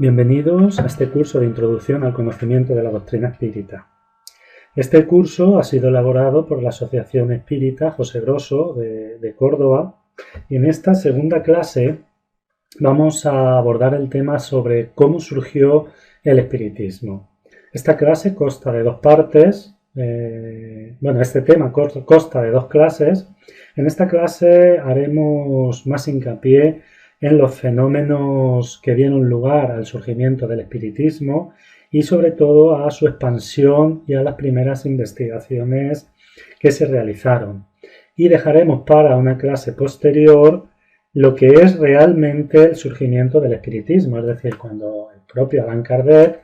Bienvenidos a este curso de Introducción al Conocimiento de la Doctrina Espírita. Este curso ha sido elaborado por la Asociación Espírita José Grosso de Córdoba y en esta segunda clase vamos a abordar el tema sobre cómo surgió el espiritismo. Esta clase consta de dos partes. Este tema consta de dos clases. En esta clase haremos más hincapié en los fenómenos que dieron lugar al surgimiento del espiritismo y sobre todo a su expansión y a las primeras investigaciones que se realizaron. Y dejaremos para una clase posterior lo que es realmente el surgimiento del espiritismo, es decir, cuando el propio Allan Kardec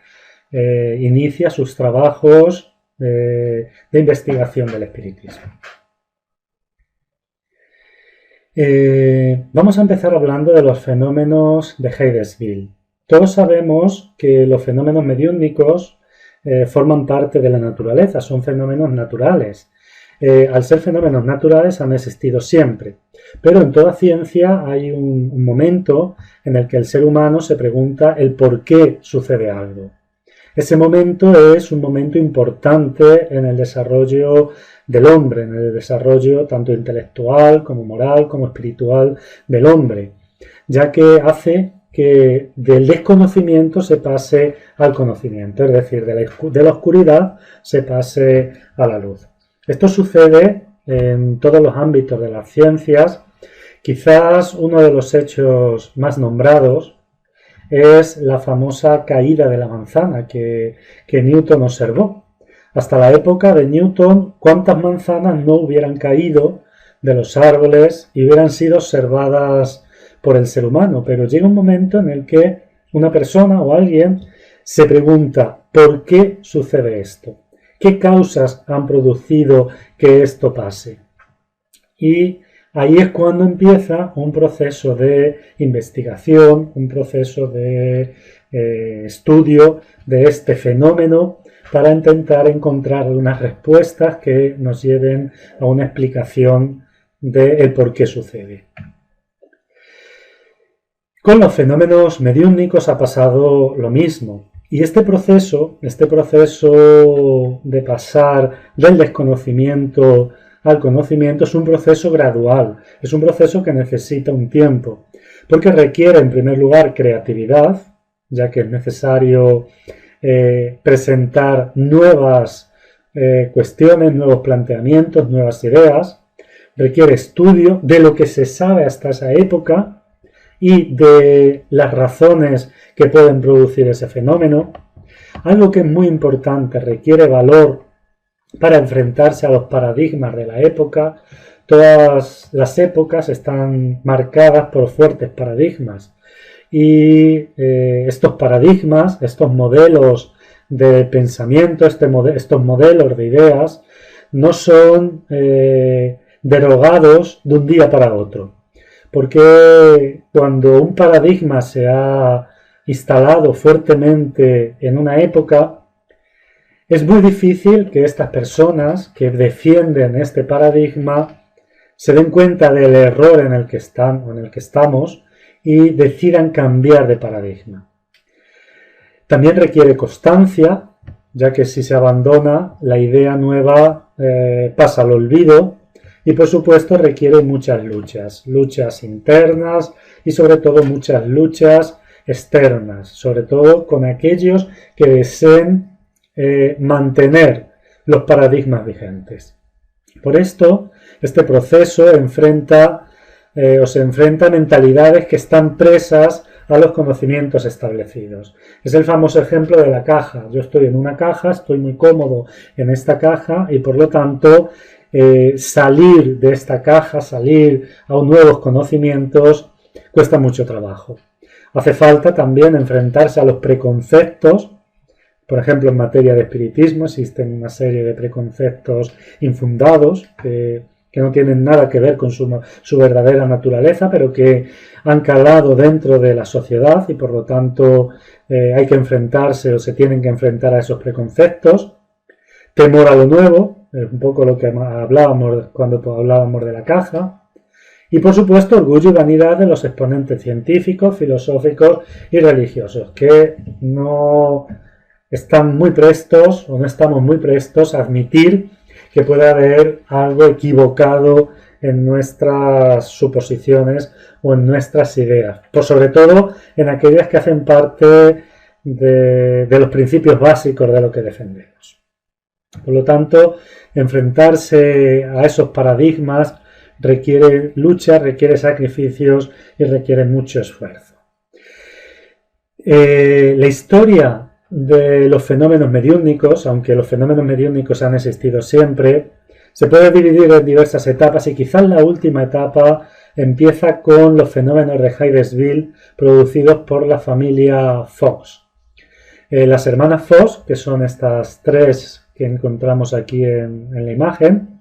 inicia sus trabajos de investigación del espiritismo. Vamos a empezar hablando de los fenómenos de Heytesbury. Todos sabemos que los fenómenos mediúmnicos forman parte de la naturaleza, son fenómenos naturales. Al ser fenómenos naturales han existido siempre, pero en toda ciencia hay un momento en el que el ser humano se pregunta el por qué sucede algo. Ese momento es un momento importante en el desarrollo del hombre, en el desarrollo tanto intelectual como moral como espiritual del hombre, ya que hace que del desconocimiento se pase al conocimiento, es decir, de la oscuridad se pase a la luz. Esto sucede en todos los ámbitos de las ciencias. Quizás uno de los hechos más nombrados es la famosa caída de la manzana que Newton observó. Hasta la época de Newton, ¿cuántas manzanas no hubieran caído de los árboles y hubieran sido observadas por el ser humano? Pero llega un momento en el que una persona o alguien se pregunta ¿por qué sucede esto? ¿Qué causas han producido que esto pase? Y ahí es cuando empieza un proceso de investigación, un proceso de estudio de este fenómeno para intentar encontrar unas respuestas que nos lleven a una explicación del por qué sucede. Con los fenómenos mediúmnicos ha pasado lo mismo. Y este proceso de pasar del desconocimiento al conocimiento es un proceso gradual, es un proceso que necesita un tiempo, porque requiere en primer lugar creatividad, ya que es necesario presentar nuevas cuestiones, nuevos planteamientos, nuevas ideas, requiere estudio de lo que se sabe hasta esa época y de las razones que pueden producir ese fenómeno. Algo que es muy importante, requiere valor para enfrentarse a los paradigmas de la época. Todas las épocas están marcadas por fuertes paradigmas y estos paradigmas, estos modelos de pensamiento, estos modelos de ideas no son derogados de un día para otro, porque cuando un paradigma se ha instalado fuertemente en una época, es muy difícil que estas personas que defienden este paradigma se den cuenta del error en el que están o en el que estamos y decidan cambiar de paradigma. También requiere constancia, ya que si se abandona, la idea nueva pasa al olvido y por supuesto requiere muchas luchas internas y sobre todo muchas luchas externas, sobre todo con aquellos que deseen mantener los paradigmas vigentes. Por esto, este proceso se enfrenta a mentalidades que están presas a los conocimientos establecidos. Es el famoso ejemplo de la caja. Yo estoy en una caja, estoy muy cómodo en esta caja y por lo tanto salir de esta caja, salir a nuevos conocimientos, cuesta mucho trabajo. Hace falta también enfrentarse a los preconceptos. Por ejemplo, en materia de espiritismo existen una serie de preconceptos infundados que no tienen nada que ver con su verdadera naturaleza, pero que han calado dentro de la sociedad y por lo tanto hay que enfrentarse o se tienen que enfrentar a esos preconceptos. Temor a lo nuevo, es un poco lo que hablábamos cuando hablábamos de la caja. Y por supuesto orgullo y vanidad de los exponentes científicos, filosóficos y religiosos, que no están muy prestos o no estamos muy prestos a admitir que pueda haber algo equivocado en nuestras suposiciones o en nuestras ideas, por sobre todo en aquellas que hacen parte de los principios básicos de lo que defendemos. Por lo tanto, enfrentarse a esos paradigmas requiere lucha, requiere sacrificios y requiere mucho esfuerzo. La historia de los fenómenos mediúnicos, aunque los fenómenos mediúnicos han existido siempre, se puede dividir en diversas etapas y quizás la última etapa empieza con los fenómenos de Hydesville producidos por la familia Fox. Las hermanas Fox, que son estas tres que encontramos aquí en la imagen,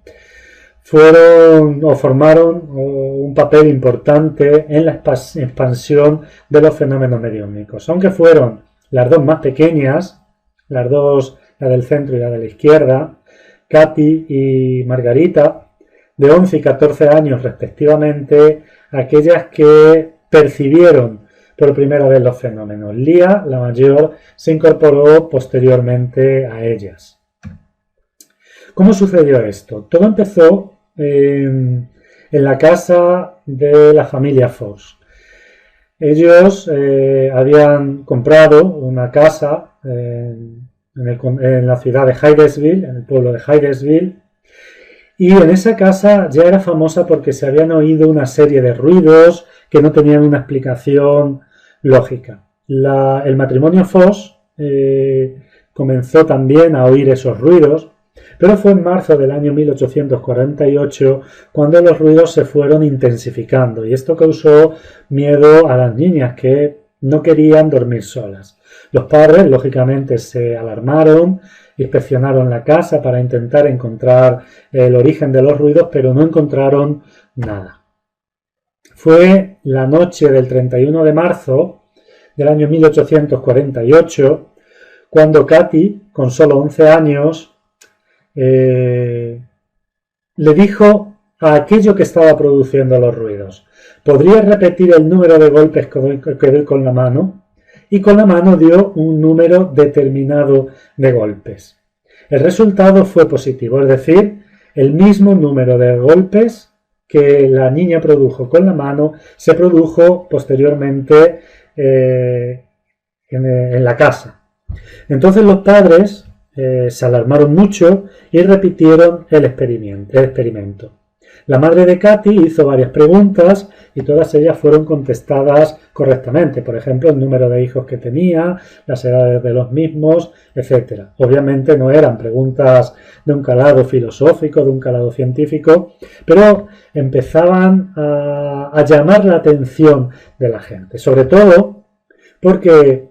formaron un papel importante en la expansión de los fenómenos mediúnicos. Aunque fueron las dos más pequeñas, la del centro y la de la izquierda, Katy y Margarita, de 11 y 14 años respectivamente, aquellas que percibieron por primera vez los fenómenos. Lía, la mayor, se incorporó posteriormente a ellas. ¿Cómo sucedió esto? Todo empezó en la casa de la familia Fox. Ellos habían comprado una casa en la ciudad de Hydesville, en el pueblo de Hydesville, y en esa casa ya era famosa porque se habían oído una serie de ruidos que no tenían una explicación lógica. El matrimonio Fox comenzó también a oír esos ruidos, pero fue en marzo del año 1848 cuando los ruidos se fueron intensificando y esto causó miedo a las niñas que no querían dormir solas. Los padres, lógicamente, se alarmaron, inspeccionaron la casa para intentar encontrar el origen de los ruidos, pero no encontraron nada. Fue la noche del 31 de marzo del año 1848 cuando Katy, con solo 11 años, le dijo a aquello que estaba produciendo los ruidos: ¿podría repetir el número de golpes que doy con la mano? Y con la mano dio un número determinado de golpes. El resultado fue positivo, es decir, el mismo número de golpes que la niña produjo con la mano se produjo posteriormente en la casa. Entonces los padres se alarmaron mucho y repitieron el experimento. La madre de Katy hizo varias preguntas y todas ellas fueron contestadas correctamente. Por ejemplo, el número de hijos que tenía, las edades de los mismos, etc. Obviamente no eran preguntas de un calado filosófico, de un calado científico, pero empezaban a llamar la atención de la gente. Sobre todo porque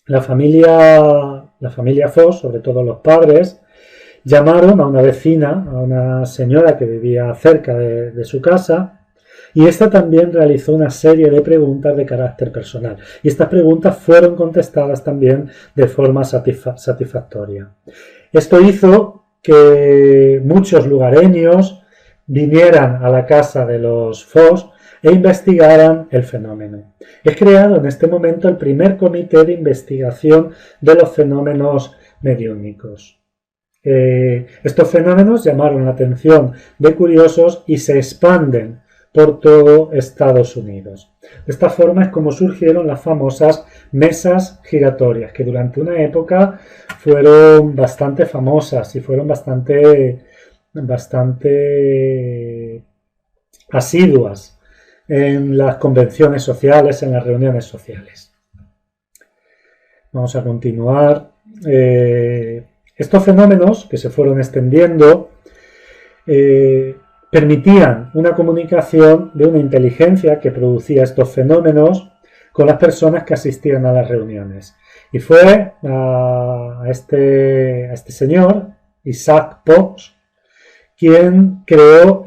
la familia Fox, sobre todo los padres, llamaron a una vecina, a una señora que vivía cerca de su casa, y esta también realizó una serie de preguntas de carácter personal. Y estas preguntas fueron contestadas también de forma satisfactoria. Esto hizo que muchos lugareños vinieran a la casa de los Fox e investigaran el fenómeno. He creado en este momento el primer comité de investigación de los fenómenos mediúnicos. Estos fenómenos llamaron la atención de curiosos y se expanden por todo Estados Unidos. De esta forma es como surgieron las famosas mesas giratorias, que durante una época fueron bastante famosas y fueron bastante asiduas en las convenciones sociales, en las reuniones sociales. Vamos a continuar. Estos fenómenos que se fueron extendiendo permitían una comunicación de una inteligencia que producía estos fenómenos con las personas que asistían a las reuniones. Y fue a este señor, Isaac Potts, quien creó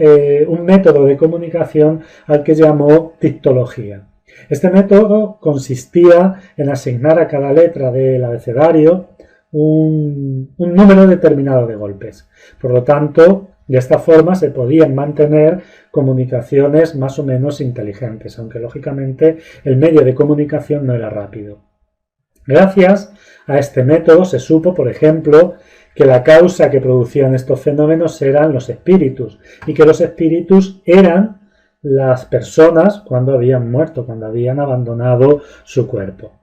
un método de comunicación al que llamó tictología. Este método consistía en asignar a cada letra del abecedario un número determinado de golpes. Por lo tanto, De esta forma se podían mantener comunicaciones más o menos inteligentes, aunque lógicamente el medio de comunicación no era rápido. Gracias a este método se supo, por ejemplo, que la causa que producían estos fenómenos eran los espíritus y que los espíritus eran las personas cuando habían muerto, cuando habían abandonado su cuerpo.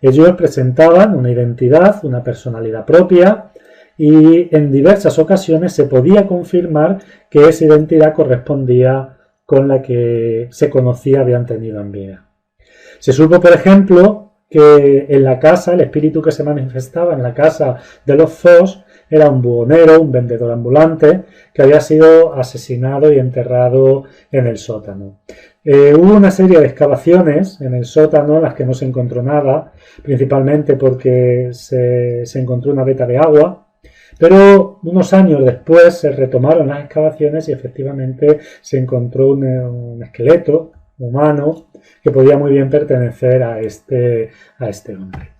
Ellos presentaban una identidad, una personalidad propia y en diversas ocasiones se podía confirmar que esa identidad correspondía con la que se conocía habían tenido en vida. Se supo, por ejemplo, que en la casa, el espíritu que se manifestaba en la casa de los Foss era un buhonero, un vendedor ambulante, que había sido asesinado y enterrado en el sótano. Hubo una serie de excavaciones en el sótano en las que no se encontró nada, principalmente porque se encontró una veta de agua, pero unos años después se retomaron las excavaciones y efectivamente se encontró un esqueleto humano que podía muy bien pertenecer a este hombre.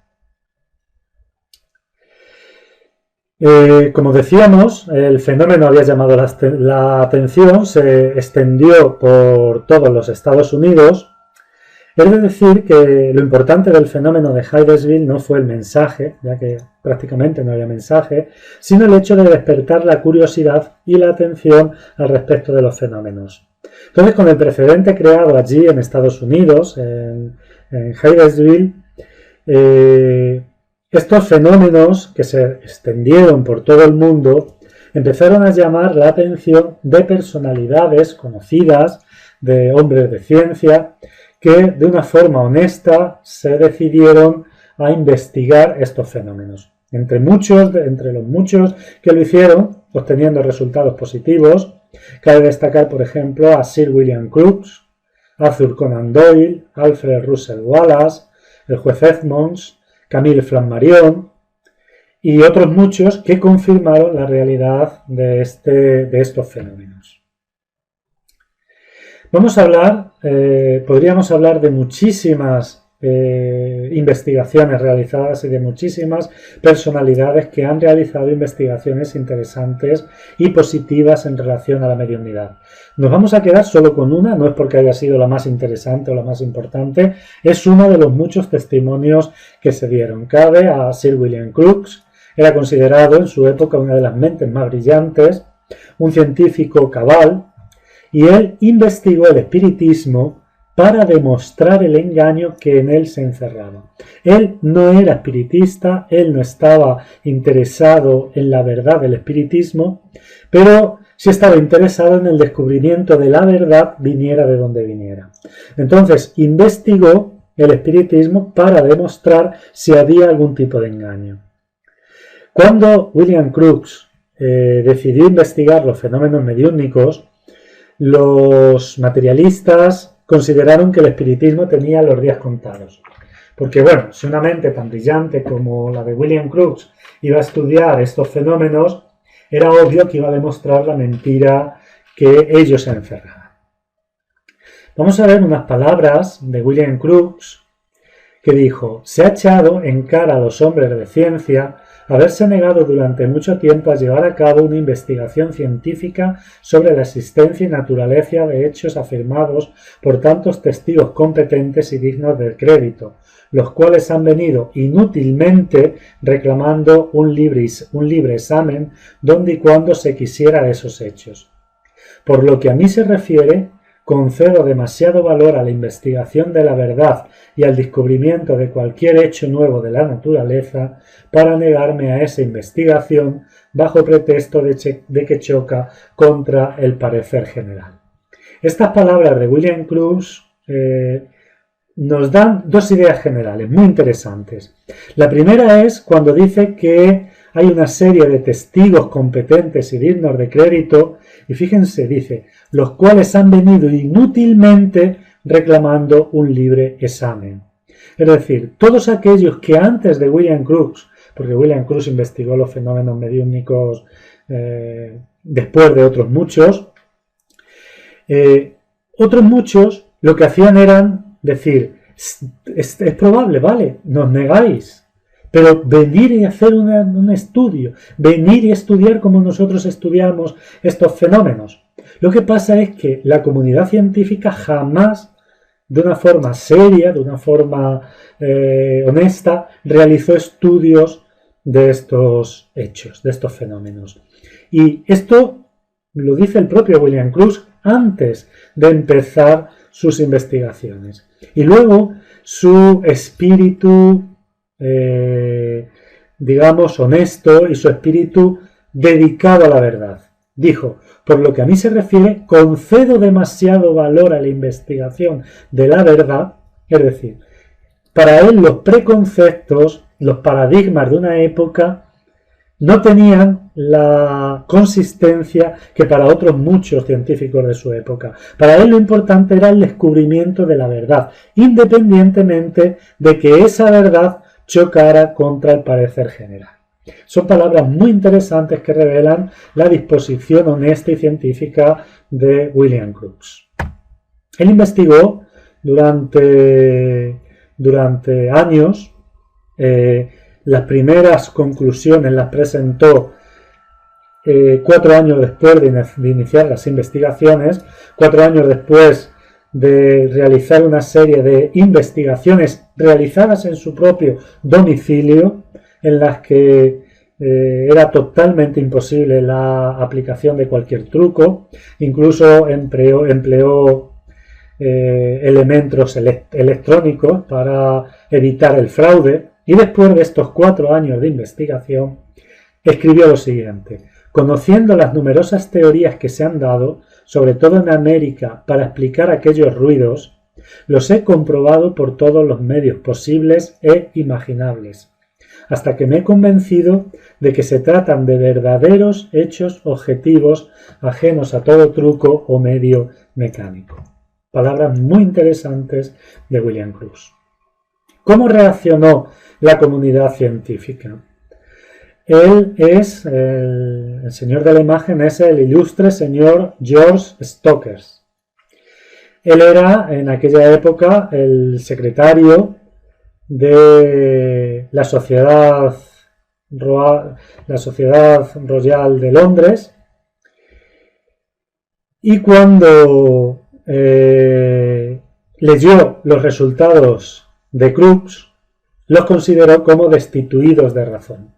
Como decíamos, el fenómeno había llamado la atención, se extendió por todos los Estados Unidos. Es de decir que lo importante del fenómeno de Hydesville no fue el mensaje, ya que prácticamente no había mensaje, sino el hecho de despertar la curiosidad y la atención al respecto de los fenómenos. Entonces, con el precedente creado allí en Estados Unidos, en Hydesville, estos fenómenos que se extendieron por todo el mundo empezaron a llamar la atención de personalidades conocidas, de hombres de ciencia, que de una forma honesta se decidieron a investigar estos fenómenos. Entre los muchos que lo hicieron, obteniendo resultados positivos, cabe destacar, por ejemplo, a Sir William Crookes, Arthur Conan Doyle, Alfred Russel Wallace, el juez Edmonds, Camille Flammarion y otros muchos que confirmaron la realidad de estos fenómenos. Podríamos hablar de muchísimas investigaciones realizadas y de muchísimas personalidades que han realizado investigaciones interesantes y positivas en relación a la mediumnidad. Nos vamos a quedar solo con una, no es porque haya sido la más interesante o la más importante, es uno de los muchos testimonios que se dieron. Cabe a Sir William Crookes, era considerado en su época una de las mentes más brillantes, un científico cabal, y él investigó el espiritismo para demostrar el engaño que en él se encerraba. Él no era espiritista, él no estaba interesado en la verdad del espiritismo, pero sí estaba interesado en el descubrimiento de la verdad, viniera de donde viniera. Entonces, investigó el espiritismo para demostrar si había algún tipo de engaño. Cuando William Crookes decidió investigar los fenómenos mediúmnicos, los materialistas consideraron que el espiritismo tenía los días contados. Porque, bueno, si una mente tan brillante como la de William Crookes iba a estudiar estos fenómenos, era obvio que iba a demostrar la mentira que ellos se encerraban. Vamos a ver unas palabras de William Crookes que dijo: se ha echado en cara a los hombres de ciencia haberse negado durante mucho tiempo a llevar a cabo una investigación científica sobre la existencia y naturaleza de hechos afirmados por tantos testigos competentes y dignos del crédito, los cuales han venido inútilmente reclamando un libre examen donde y cuando se quisiera de esos hechos. Por lo que a mí se refiere, concedo demasiado valor a la investigación de la verdad y al descubrimiento de cualquier hecho nuevo de la naturaleza para negarme a esa investigación bajo pretexto de que choca contra el parecer general. Estas palabras de William Crookes nos dan dos ideas generales muy interesantes. La primera es cuando dice que hay una serie de testigos competentes y dignos de crédito, y fíjense, dice, los cuales han venido inútilmente reclamando un libre examen. Es decir, todos aquellos que antes de William Crookes, porque William Crookes investigó los fenómenos mediúmnicos después de otros muchos lo que hacían eran decir, es probable, vale, nos negáis, Pero venir y hacer un estudio, venir y estudiar como nosotros estudiamos estos fenómenos. Lo que pasa es que la comunidad científica jamás, de una forma seria, de una forma honesta, realizó estudios de estos hechos, de estos fenómenos. Y esto lo dice el propio William Crookes antes de empezar sus investigaciones. Y luego su espíritu, digamos, honesto y su espíritu dedicado a la verdad. Dijo: por lo que a mí se refiere, concedo demasiado valor a la investigación de la verdad, es decir, para él los preconceptos, los paradigmas de una época no tenían la consistencia que para otros muchos científicos de su época. Para él lo importante era el descubrimiento de la verdad, independientemente de que esa verdad chocara contra el parecer general. Son palabras muy interesantes que revelan la disposición honesta y científica de William Crookes. Él investigó durante años. Las primeras conclusiones las presentó 4 años después de iniciar las investigaciones, 4 años después de realizar una serie de investigaciones realizadas en su propio domicilio, en las que era totalmente imposible la aplicación de cualquier truco. Incluso empleó elementos electrónicos para evitar el fraude. Y después de estos 4 años de investigación, escribió lo siguiente: conociendo las numerosas teorías que se han dado, sobre todo en América, para explicar aquellos ruidos, los he comprobado por todos los medios posibles e imaginables, hasta que me he convencido de que se tratan de verdaderos hechos objetivos ajenos a todo truco o medio mecánico. Palabras muy interesantes de William Crookes. ¿Cómo reaccionó la comunidad científica? Él es, el señor de la imagen es el ilustre señor George Stokes. Él era en aquella época el secretario de la Sociedad Royal de Londres, y cuando leyó los resultados de Crookes, los consideró como destituidos de razón.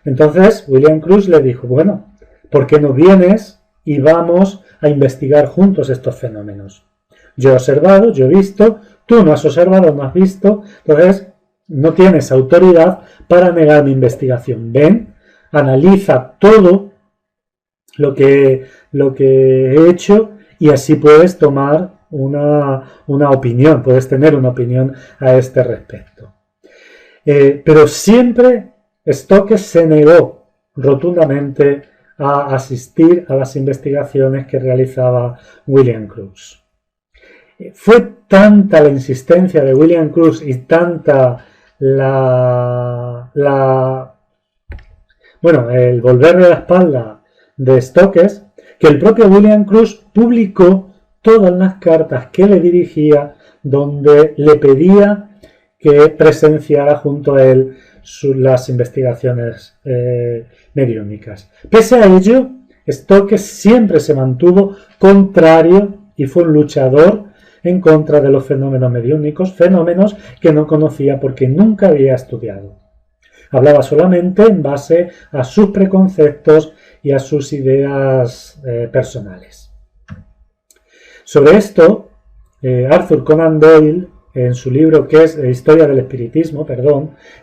Entonces William Crookes le dijo: bueno, ¿por qué no vienes y vamos a investigar juntos estos fenómenos? Yo he observado, yo he visto, tú no has observado, no has visto, entonces no tienes autoridad para negar mi investigación. Ven, analiza todo lo que he hecho y así puedes tomar una opinión, puedes tener una opinión a este respecto. Pero siempre Stokes se negó rotundamente a asistir a las investigaciones que realizaba William Crookes. Fue tanta la insistencia de William Crookes y tanta el volverle la espalda de Stokes, que el propio William Crookes publicó todas las cartas que le dirigía, donde le pedía que presenciara junto a él las investigaciones mediúnicas. Pese a ello, Stokes siempre se mantuvo contrario y fue un luchador en contra de los fenómenos mediúnicos, fenómenos que no conocía porque nunca había estudiado. Hablaba solamente en base a sus preconceptos y a sus ideas personales. Sobre esto, Arthur Conan Doyle, en su libro que es Historia del Espiritismo,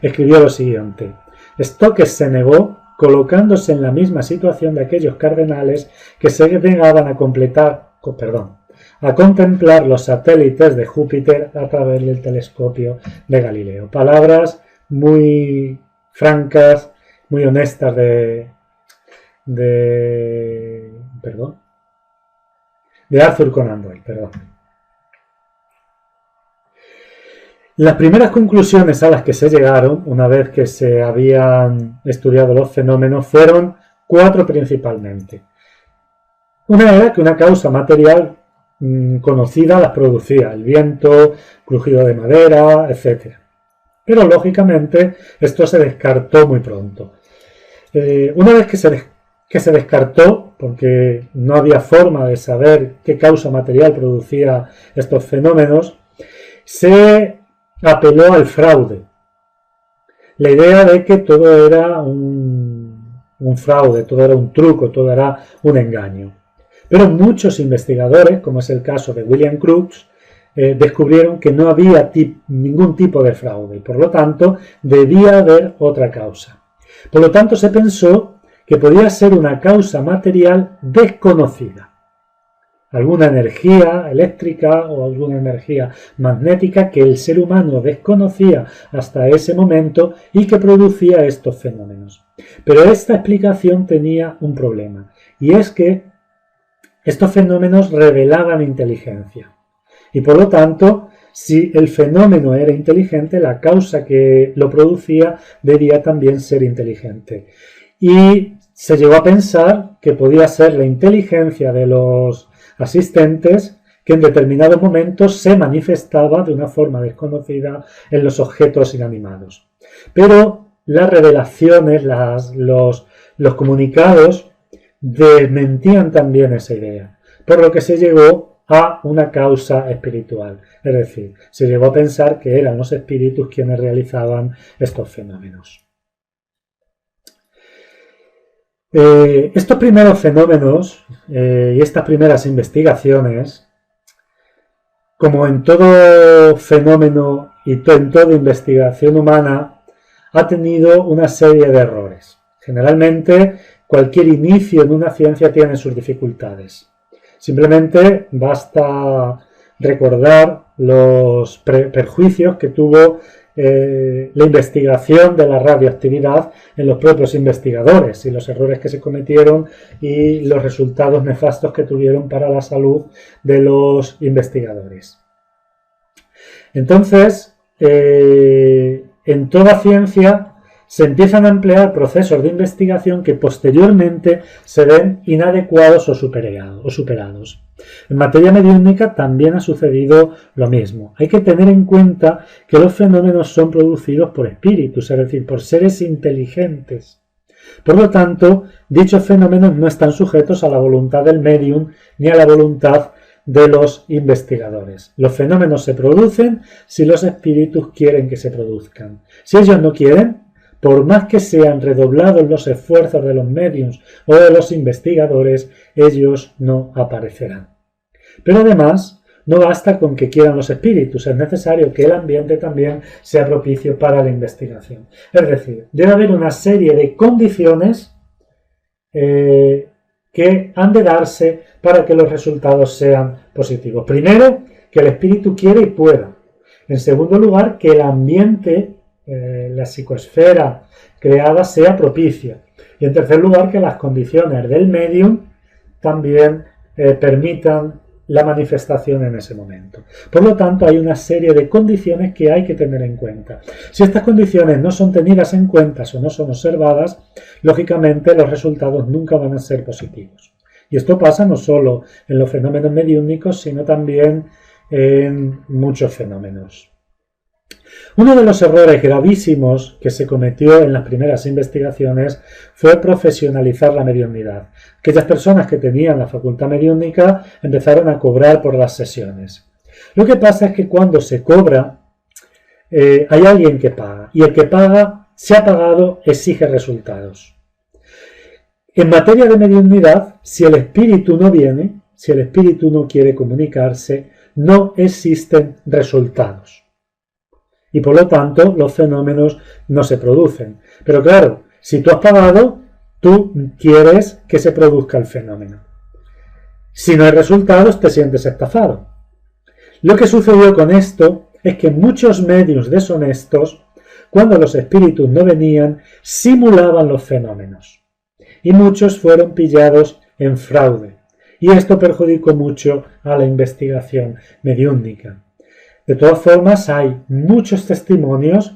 escribió lo siguiente: Stokes se negó, colocándose en la misma situación de aquellos cardenales que se negaban a contemplar los satélites de Júpiter a través del telescopio de Galileo. Palabras muy francas, muy honestas de Arthur Conan Doyle. Las primeras conclusiones a las que se llegaron, una vez que se habían estudiado los fenómenos, fueron 4 principalmente. Una era que una causa material conocida las producía: el viento, crujido de madera, etc. Pero lógicamente esto se descartó muy pronto. Una vez que se descartó, porque no había forma de saber qué causa material producía estos fenómenos, se apeló al fraude. La idea de que todo era un fraude, todo era un truco, todo era un engaño. Pero muchos investigadores, como es el caso de William Crookes, descubrieron que no había ningún tipo de fraude y por lo tanto debía haber otra causa. Por lo tanto se pensó que podía ser una causa material desconocida. Alguna energía eléctrica o alguna energía magnética que el ser humano desconocía hasta ese momento y que producía estos fenómenos. Pero esta explicación tenía un problema, y es que estos fenómenos revelaban inteligencia. Y por lo tanto, si el fenómeno era inteligente, la causa que lo producía debía también ser inteligente. Y se llegó a pensar que podía ser la inteligencia de los asistentes que en determinados momentos se manifestaba de una forma desconocida en los objetos inanimados. Pero las revelaciones, los comunicados desmentían también esa idea, por lo que se llegó a una causa espiritual, es decir, se llegó a pensar que eran los espíritus quienes realizaban estos fenómenos. Estos primeros fenómenos y estas primeras investigaciones, como en todo fenómeno y en toda investigación humana, ha tenido una serie de errores. Generalmente, cualquier inicio en una ciencia tiene sus dificultades. Simplemente basta recordar los perjuicios que tuvo la investigación de la radioactividad en los propios investigadores y los errores que se cometieron y los resultados nefastos que tuvieron para la salud de los investigadores. Entonces, en toda ciencia se empiezan a emplear procesos de investigación que posteriormente se ven inadecuados o superados. En materia mediúnica también ha sucedido lo mismo. Hay que tener en cuenta que los fenómenos son producidos por espíritus, es decir, por seres inteligentes. Por lo tanto, dichos fenómenos no están sujetos a la voluntad del médium ni a la voluntad de los investigadores. Los fenómenos se producen si los espíritus quieren que se produzcan. Si ellos no quieren, por más que sean redoblados los esfuerzos de los médiums o de los investigadores, ellos no aparecerán. Pero además, no basta con que quieran los espíritus, es necesario que el ambiente también sea propicio para la investigación. Es decir, debe haber una serie de condiciones que han de darse para que los resultados sean positivos. Primero, que el espíritu quiera y pueda. En segundo lugar, que el ambiente, la psicosfera creada sea propicia. Y en tercer lugar, que las condiciones del medium también permitan la manifestación en ese momento. Por lo tanto, hay una serie de condiciones que hay que tener en cuenta. Si estas condiciones no son tenidas en cuenta o no son observadas, lógicamente los resultados nunca van a ser positivos. Y esto pasa no solo en los fenómenos mediúmnicos, sino también en muchos fenómenos. Uno de los errores gravísimos que se cometió en las primeras investigaciones fue profesionalizar la mediunidad. Aquellas personas que tenían la facultad mediúnica empezaron a cobrar por las sesiones. Lo que pasa es que cuando se cobra, hay alguien que paga, y el que paga, si ha pagado, exige resultados. En materia de mediunidad, si el espíritu no viene, si el espíritu no quiere comunicarse, no existen resultados. Y por lo tanto los fenómenos no se producen. Pero claro, si tú has pagado, tú quieres que se produzca el fenómeno. Si no hay resultados, te sientes estafado. Lo que sucedió con esto es que muchos medios deshonestos, cuando los espíritus no venían, simulaban los fenómenos. Y muchos fueron pillados en fraude. Y esto perjudicó mucho a la investigación mediúmnica. De todas formas, hay muchos testimonios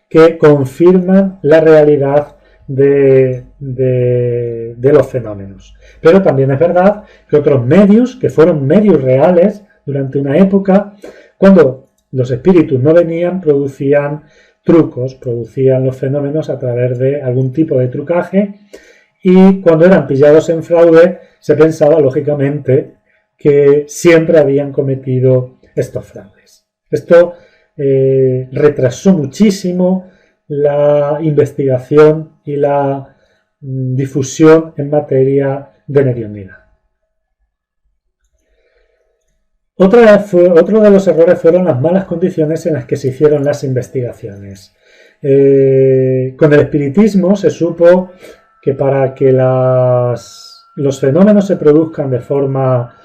que confirman la realidad de los fenómenos. Pero también es verdad que otros medios, que fueron medios reales durante una época, cuando los espíritus no venían, producían trucos, producían los fenómenos a través de algún tipo de trucaje, y cuando eran pillados en fraude se pensaba lógicamente que siempre habían cometido estos fraudes. Esto retrasó muchísimo la investigación y la difusión en materia de mediunidad. Otro de los errores fueron las malas condiciones en las que se hicieron las investigaciones. Con el espiritismo se supo que para que los fenómenos se produzcan de forma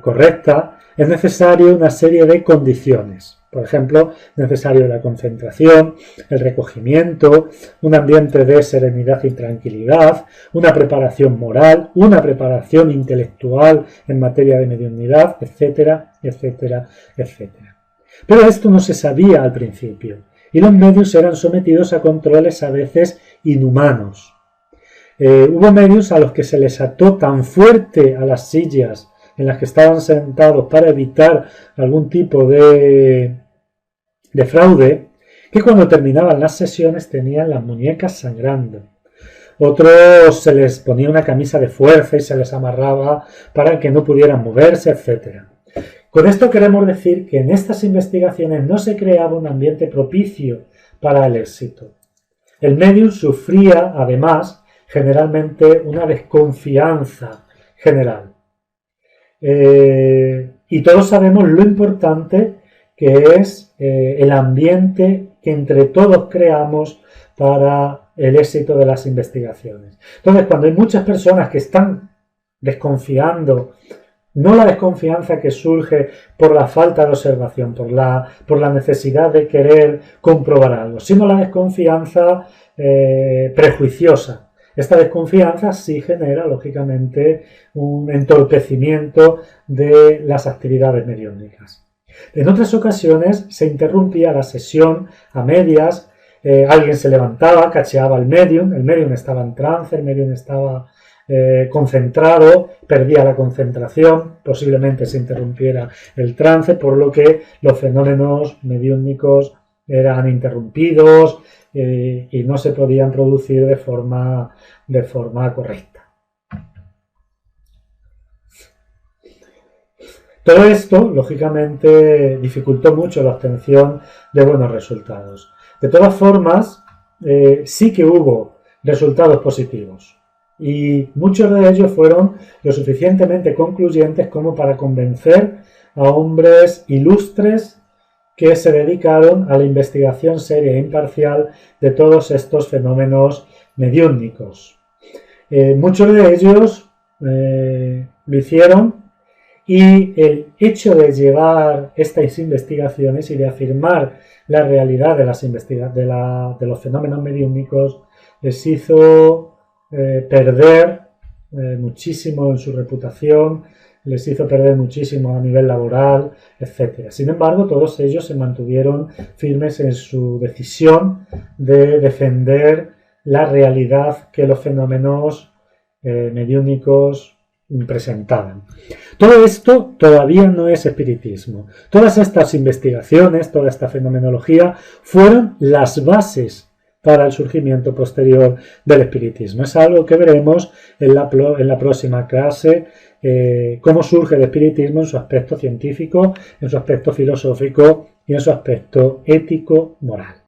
correcta es necesario una serie de condiciones. Por ejemplo, es necesario la concentración, el recogimiento, un ambiente de serenidad y tranquilidad, una preparación moral, una preparación intelectual en materia de mediunidad, etcétera, etcétera, etcétera. Pero esto no se sabía al principio y los medios eran sometidos a controles a veces inhumanos. Hubo medios a los que se les ató tan fuerte a las sillas en las que estaban sentados para evitar algún tipo de fraude, que cuando terminaban las sesiones tenían las muñecas sangrando. Otros se les ponía una camisa de fuerza y se les amarraba para que no pudieran moverse, etc. Con esto queremos decir que en estas investigaciones no se creaba un ambiente propicio para el éxito. El medium sufría, además, generalmente una desconfianza general. Y todos sabemos lo importante que es el ambiente que entre todos creamos para el éxito de las investigaciones. Entonces, cuando hay muchas personas que están desconfiando, no la desconfianza que surge por la falta de observación, por la necesidad de querer comprobar algo, sino la desconfianza prejuiciosa. Esta desconfianza sí genera, lógicamente, un entorpecimiento de las actividades mediúnicas. En otras ocasiones se interrumpía la sesión a medias, alguien se levantaba, cacheaba al medium, el medium estaba en trance, el medium estaba concentrado, perdía la concentración, posiblemente se interrumpiera el trance, por lo que los fenómenos mediúnicos eran interrumpidos y no se podían producir de forma correcta. Todo esto, lógicamente, dificultó mucho la obtención de buenos resultados. De todas formas, sí que hubo resultados positivos y muchos de ellos fueron lo suficientemente concluyentes como para convencer a hombres ilustres que se dedicaron a la investigación seria e imparcial de todos estos fenómenos mediúnicos. Muchos de ellos lo hicieron, y el hecho de llevar estas investigaciones y de afirmar la realidad de los fenómenos mediúnicos les hizo perder muchísimo en su reputación, les hizo perder muchísimo a nivel laboral, etc. Sin embargo, todos ellos se mantuvieron firmes en su decisión de defender la realidad que los fenómenos mediúnicos presentaban. Todo esto todavía no es espiritismo. Todas estas investigaciones, toda esta fenomenología fueron las bases para el surgimiento posterior del espiritismo. Es algo que veremos en la próxima clase, cómo surge el espiritismo en su aspecto científico, en su aspecto filosófico y en su aspecto ético-moral.